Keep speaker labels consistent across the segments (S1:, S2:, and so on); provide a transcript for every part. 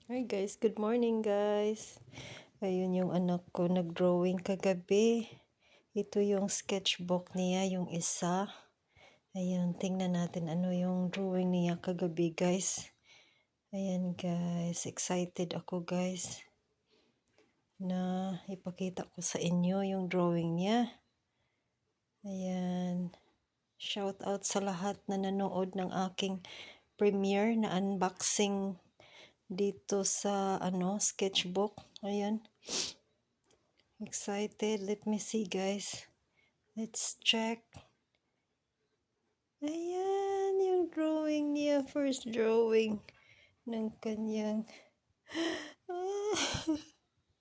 S1: Hi guys, good morning guys. Ayun yung anak ko nag-drawing kagabi. Ito yung sketchbook niya, yung isa. Ayun, tingnan natin ano yung drawing niya kagabi guys. Ayan guys, excited ako guys na ipakita ko sa inyo yung drawing niya. Ayan, shout out sa lahat na nanood ng aking premiere na unboxing dito sa sketchbook. Ayan. Excited. Let me see guys. Let's check. Ayan, yung drawing niya. First drawing ng kanyang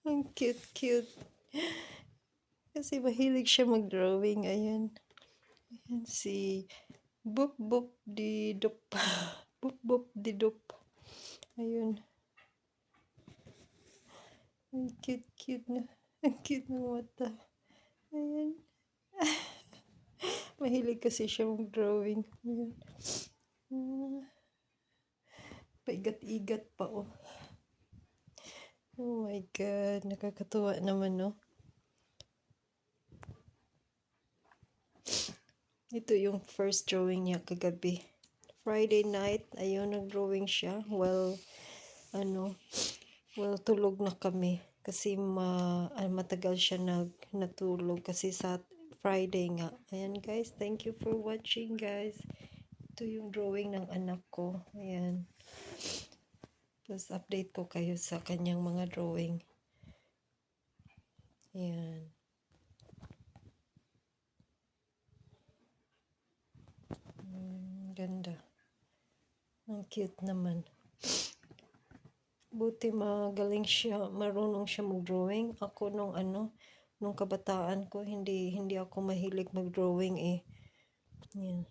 S1: ang cute-cute. Kasi mahilig siya mag-drawing. Ayan. Ayan si Boop Boop di Dup. Boop Boop di Dup. Ayun. Ang cute-cute na. Ang cute ng mata. Ayan. Mahilig kasi siya mag-drawing. Ayan. Paigat-igat pa oh. Oh my God, nakakatuwa naman no. Ito yung first drawing niya kagabi. Friday night, ayun, nag-drawing siya. Well, tulog na kami. Kasi matagal siya natulog kasi sa Friday nga. Ayan guys, thank you for watching guys. Ito yung drawing ng anak ko. Ayan. Tapos update ko kayo sa kanyang mga drawing. Ayan. Ganda. Ang cute naman. Buti magaling siya, marunong siya mag-drawing. Ako nung kabataan ko, hindi ako mahilig mag-drawing eh. Yan.